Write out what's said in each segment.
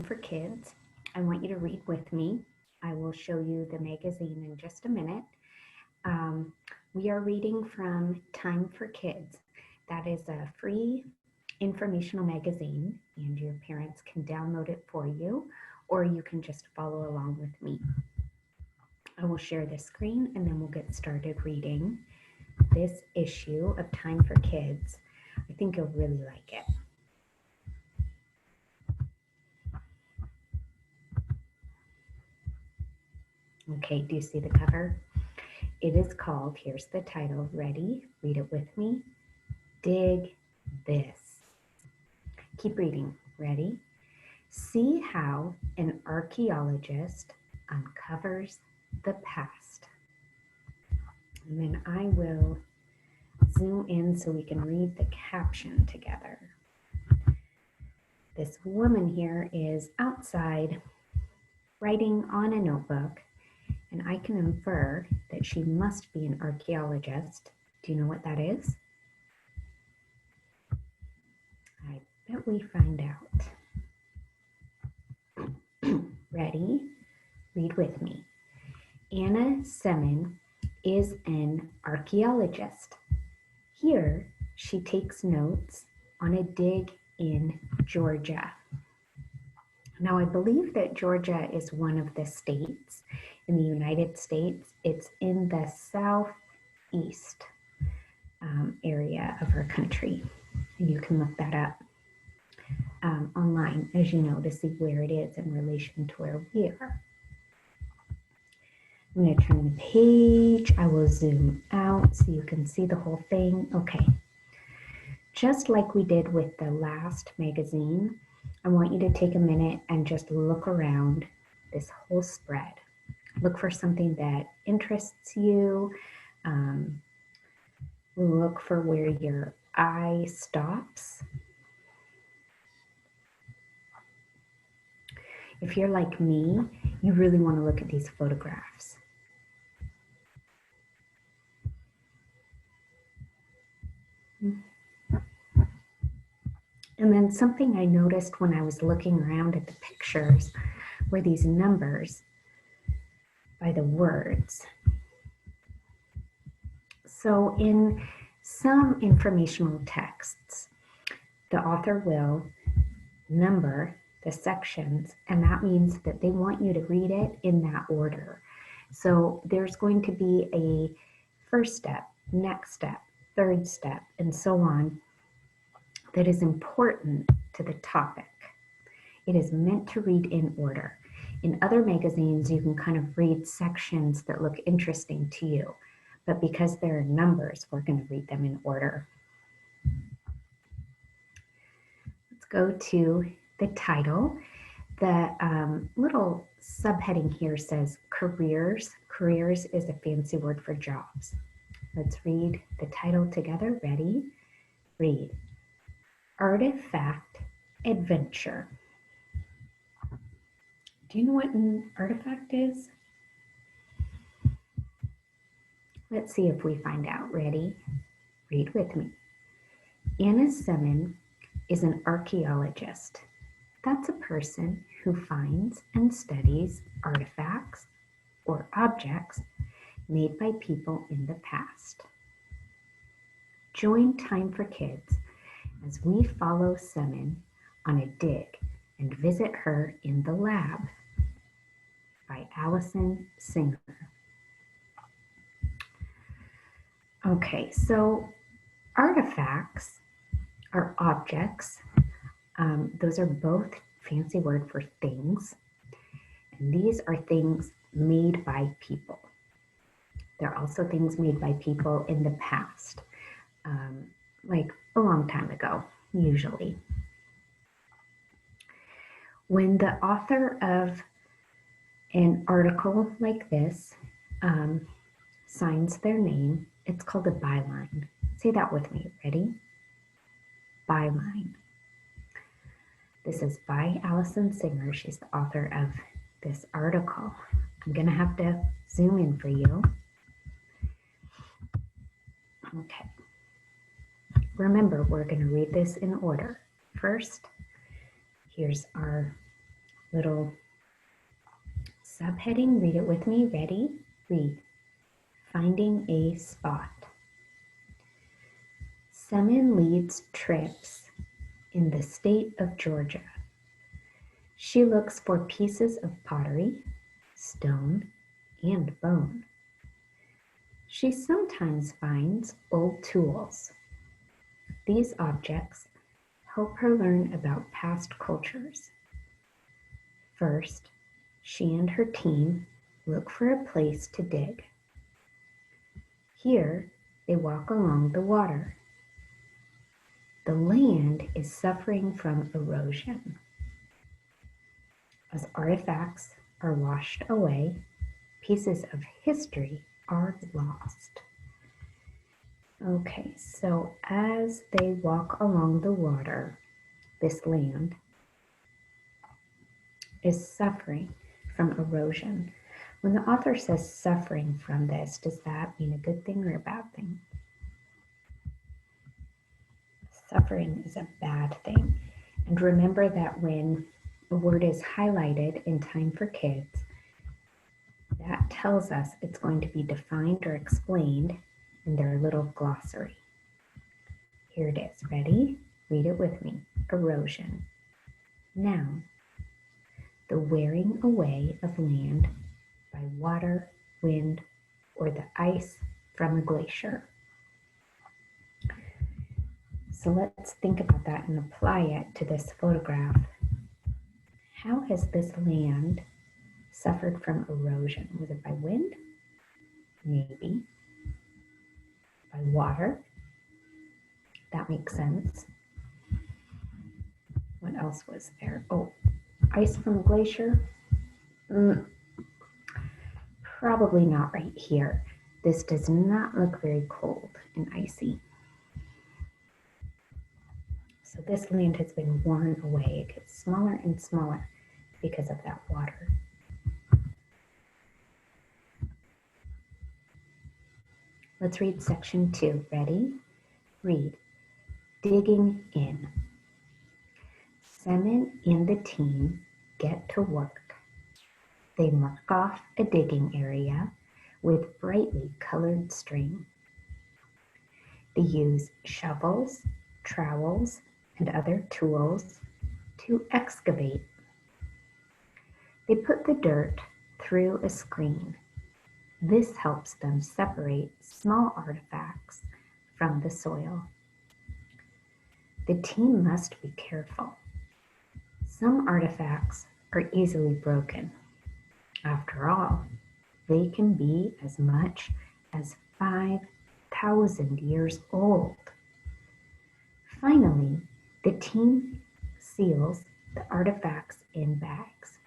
for kids. I want you to read with me. I will show you the magazine in just a minute. Um, we are reading from Time for Kids. That is a free informational magazine, and your parents can download it for you, or you can just follow along with me. I will share the screen and then we'll get started reading this issue of Time for Kids. I think you'll really like it. Okay, do you see the cover? It is called, here's the title, ready? Read it with me. Dig this. Keep reading. Ready? See how an archaeologist uncovers the past. And then I will zoom in so we can read the caption together. This woman here is outside writing on a notebook, and I can infer that she must be an archaeologist. Do you know what that is? I bet we find out. Ready? Read with me. Anna Semin is an archaeologist. Here, she takes notes on a dig in Georgia. Now, I believe that Georgia is one of the states in the United States. It's in the southeast area of our country. And you can look that up online, as you know, to see where it is in relation to where we are. I'm going to turn the page. I will zoom out so you can see the whole thing. Okay. Just like we did with the last magazine, I want you to take a minute and just look around this whole spread. Look for something that interests you. Look for where your eye stops. If you're like me, you really want to look at these photographs. And then something I noticed when I was looking around at the pictures were these numbers by the words. So in some informational texts, the author will number the sections, and that means that they want you to read it in that order. So there's going to be a first step, next step, third step, and so on, that is important to the topic. It is meant to read in order. In other magazines, you can kind of read sections that look interesting to you, but because there are numbers, we're going to read them in order. Let's go to the title. The little subheading here says careers. Careers is a fancy word for jobs. Let's read the title together. Ready? Read. Artifact Adventure. Do you know what an artifact is? Let's see if we find out. Ready? Read with me. Anna Semin is an archaeologist. That's a person who finds and studies artifacts or objects made by people in the past. Join Time for Kids as we follow Semin on a dig and visit her in the lab by Allison Singer. Okay, so artifacts are objects. Those are both fancy word for things. And these are things made by people. They're also things made by people in the past, like a long time ago, usually. When the author of an article like this signs their name, it's called a byline. Say that with me. Ready? Byline. This is by Allison Singer. She's the author of this article. I'm going to have to zoom in for you. Okay. Remember, we're going to read this in order. First, here's our little subheading. Read it with me. Ready? Read. Finding a spot. Semin leads trips in the state of Georgia. She looks for pieces of pottery, stone, and bone. She sometimes finds old tools. These objects help her learn about past cultures. First, she and her team look for a place to dig. Here, they walk along the water. The land is suffering from erosion. As artifacts are washed away, pieces of history are lost. Okay, so as they walk along the water, this land is suffering from erosion. When the author says suffering from this, does that mean a good thing or a bad thing? Suffering is a bad thing. And remember that when a word is highlighted in Time for Kids, that tells us it's going to be defined or explained in their little glossary. Here it is. Ready? Read it with me. Erosion. Noun. The wearing away of land by water, wind, or the ice from a glacier. So let's think about that and apply it to this photograph. How has this land suffered from erosion? Was it by wind? Maybe. By water? That makes sense. What else was there? Oh, ice from a glacier? Probably not right here. This does not look very cold and icy. So this land has been worn away. It gets smaller and smaller because of that water. Let's read section 2. Ready? Read. Digging in. Semin and the team get to work. They mark off a digging area with brightly colored string. They use shovels, trowels, and other tools to excavate. They put the dirt through a screen. This helps them separate small artifacts from the soil. The team must be careful. Some artifacts are easily broken. After all, they can be as much as 5,000 years old. Finally, the team seals the artifacts in bags.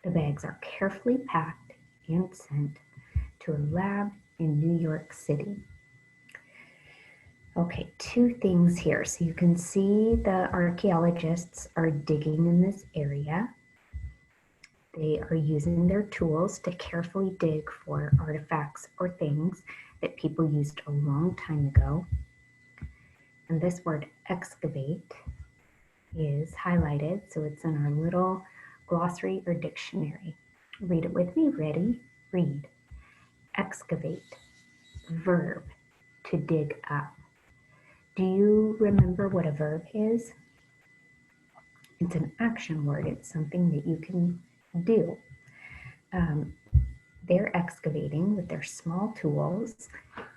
The bags are carefully packed and sent to a lab in New York City. Okay, 2 things here. So you can see the archaeologists are digging in this area. They are using their tools to carefully dig for artifacts or things that people used a long time ago. And this word excavate is highlighted, so it's in our little glossary or dictionary. Read it with me. Ready? Read. Excavate. Verb. To dig up. Do you remember what a verb is? It's an action word. It's something that you can do. They're excavating with their small tools.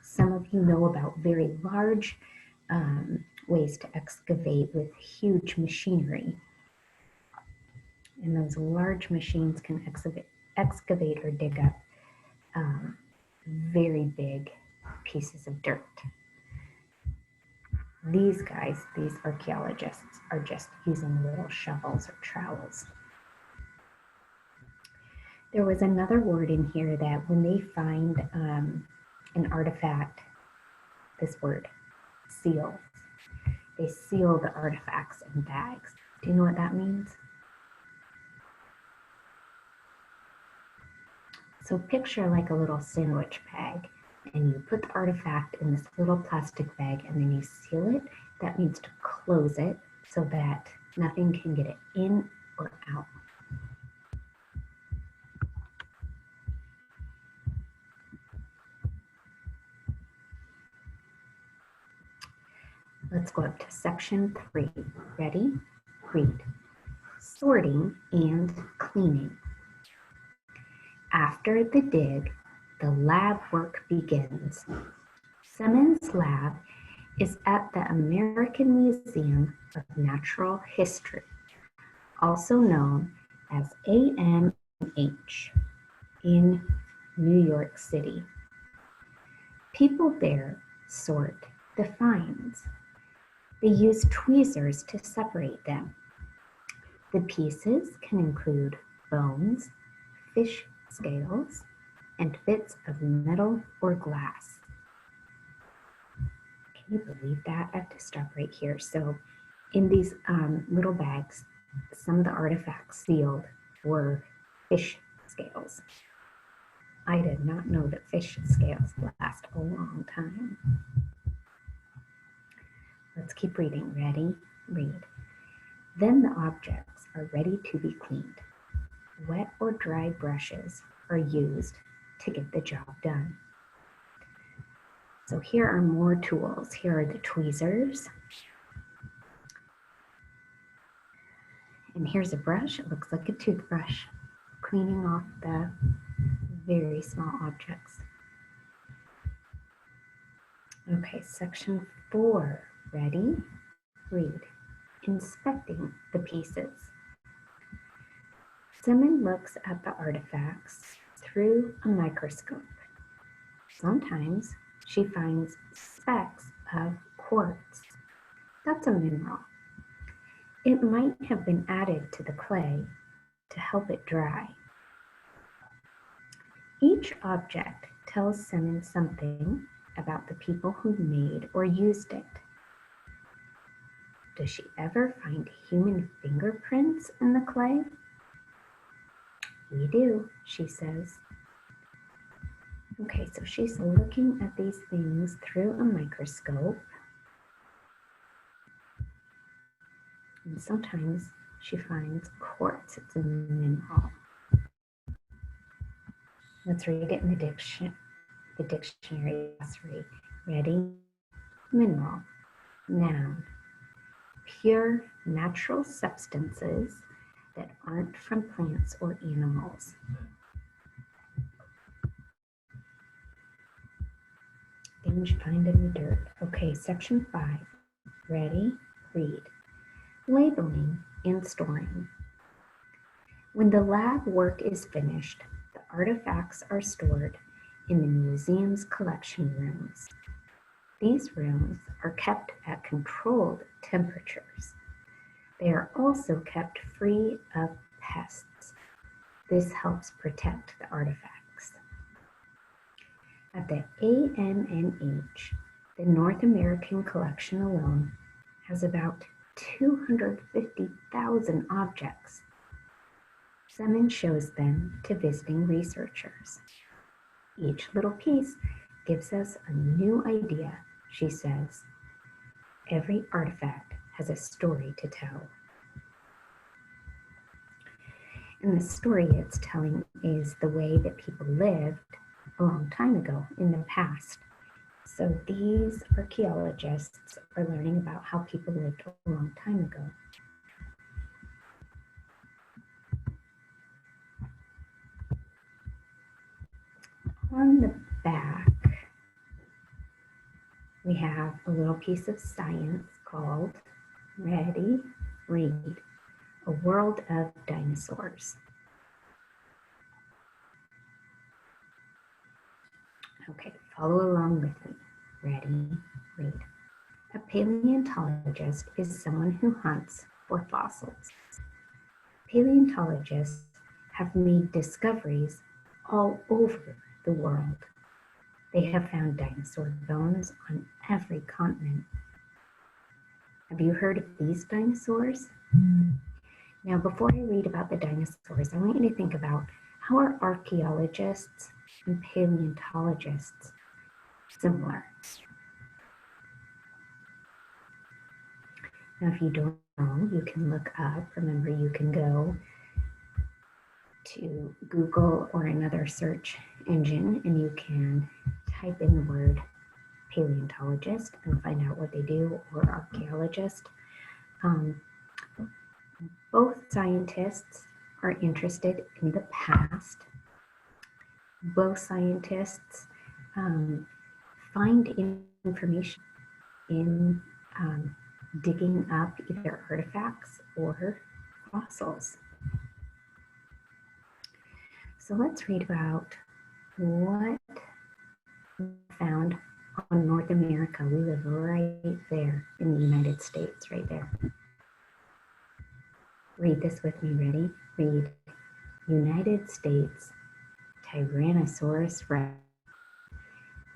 Some of you know about very large ways to excavate with huge machinery. And those large machines can excavate or dig up very big pieces of dirt. These guys, these archaeologists, are just using little shovels or trowels. There was another word in here that when they find an artifact, this word, seal. They seal the artifacts in bags. Do you know what that means? So picture like a little sandwich bag, and you put the artifact in this little plastic bag and then you seal it. That means to close it so that nothing can get it in or out. Let's go up to section 3. Ready? Read. Sorting and cleaning. After the dig, the lab work begins. Simmons' lab is at the American Museum of Natural History, also known as AMH, in New York City. People there sort the finds. They use tweezers to separate them. The pieces can include bones, fish scales, and bits of metal or glass. Can you believe that? I have to stop right here. So in these little bags, some of the artifacts sealed were fish scales. I did not know that fish scales last a long time. Let's keep reading. Ready? Read. Then the objects are ready to be cleaned. Wet or dry brushes are used to get the job done. So here are more tools. Here are the tweezers. And here's a brush. It looks like a toothbrush, cleaning off the very small objects. Okay, section 4. Ready? Read. Inspecting the pieces. Simmons looks at the artifacts through a microscope. Sometimes she finds specks of quartz. That's a mineral. It might have been added to the clay to help it dry. Each object tells Simmons something about the people who made or used it. Does she ever find human fingerprints in the clay? We do, she says. Okay, so she's looking at these things through a microscope. And sometimes she finds quartz. It's a mineral. Let's read it in the dictionary. Ready? Mineral. Noun. Pure natural substances that aren't from plants or animals. Things you find in the dirt. Okay, section 5. Ready? Read. Labeling and storing. When the lab work is finished, the artifacts are stored in the museum's collection rooms. These rooms are kept at controlled temperatures. They are also kept free of pests. This helps protect the artifacts. At the AMNH, the North American collection alone has about 250,000 objects. Simmons shows them to visiting researchers. Each little piece gives us a new idea, she says. Every artifact has a story to tell. And the story it's telling is the way that people lived a long time ago in the past. So these archaeologists are learning about how people lived a long time ago. On the back, we have a little piece of science called, ready, read, A World of Dinosaurs. Okay, follow along with me. Ready, read. A paleontologist is someone who hunts for fossils. Paleontologists have made discoveries all over the world. They have found dinosaur bones on every continent. Have you heard of these dinosaurs? Now, before I read about the dinosaurs, I want you to think about how are archaeologists and paleontologists similar? Now, if you don't know, you can look up. Remember, you can go to Google or another search engine and you can type in the word paleontologist and find out what they do, or archaeologist. Both scientists are interested in the past. Both scientists find information in digging up either artifacts or fossils. So let's read about what we found on North America. We live right there in the United States, right there. Read this with me, ready? Read, United States, Tyrannosaurus rex.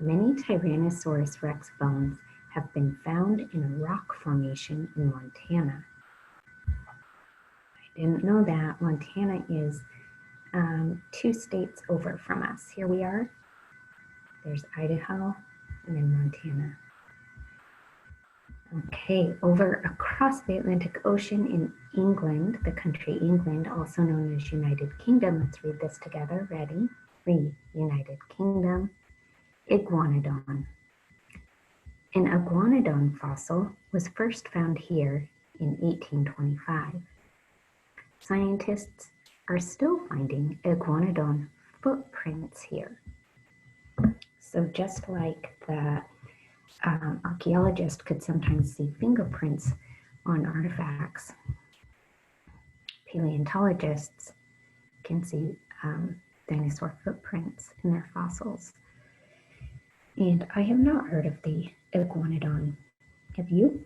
Many Tyrannosaurus rex bones have been found in a rock formation in Montana. I didn't know that. Montana is 2 states over from us. Here we are. There's Idaho and then Montana. Okay, over across the Atlantic Ocean in England, the country England, also known as United Kingdom. Let's read this together. Ready? Read. United Kingdom. Iguanodon. An iguanodon fossil was first found here in 1825. Scientists are still finding iguanodon footprints here. So just like the archaeologist could sometimes see fingerprints on artifacts, paleontologists can see dinosaur footprints in their fossils. And I have not heard of the iguanodon. Have you?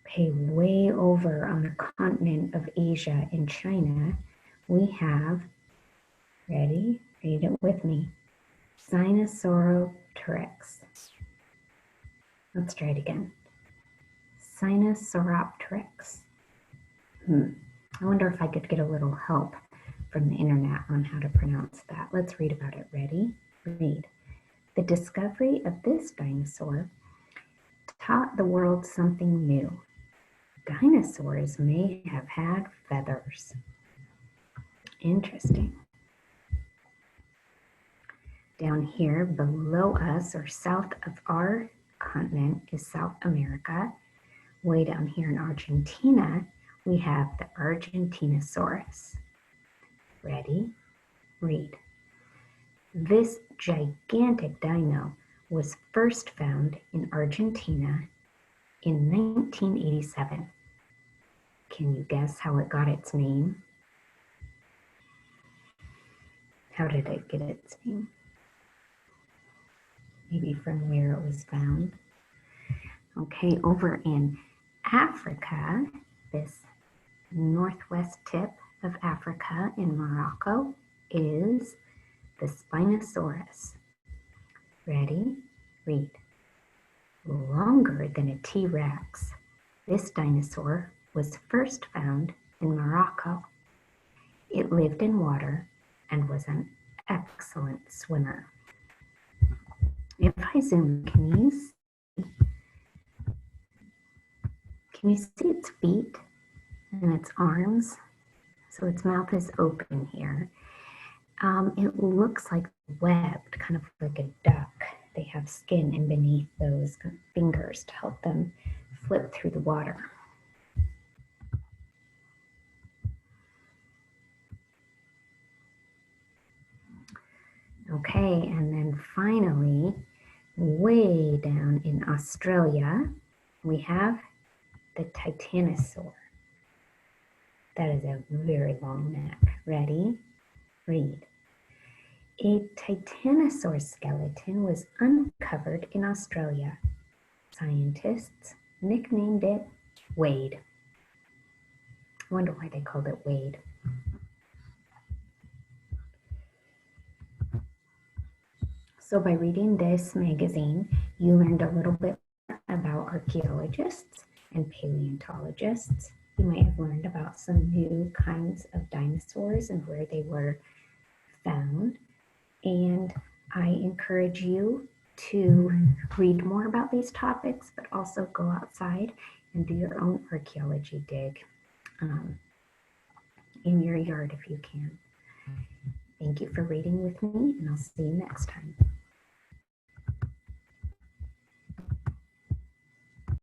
Okay, way over on the continent of Asia in China, we have, ready? Read it with me. Sinosauropteryx. Let's try it again. Sinosauropteryx. I wonder if I could get a little help from the internet on how to pronounce that. Let's read about it. Ready? Read. The discovery of this dinosaur taught the world something new. Dinosaurs may have had feathers. Interesting. Down here below us, or south of our continent, is South America. Way down here in Argentina, we have the Argentinosaurus. Ready? Read. This gigantic dino was first found in Argentina in 1987. Can you guess how it got its name? How did it get its name? Maybe from where it was found. Okay, over in Africa, this northwest tip of Africa in Morocco is the Spinosaurus. Ready? Read. Longer than a T-Rex, this dinosaur was first found in Morocco. It lived in water and was an excellent swimmer. If I zoom, can you see its feet and its arms? So its mouth is open here. It looks like webbed, kind of like a duck. They have skin in beneath those fingers to help them flip through the water. Okay, and then finally, way down in Australia, we have the titanosaur. That is a very long neck. Ready? Read. A titanosaur skeleton was uncovered in Australia. Scientists nicknamed it Wade. I wonder why they called it Wade. So by reading this magazine, you learned a little bit about archaeologists and paleontologists. You might have learned about some new kinds of dinosaurs and where they were found. And I encourage you to read more about these topics, but also go outside and do your own archaeology dig in your yard if you can. Thank you for reading with me, and I'll see you next time.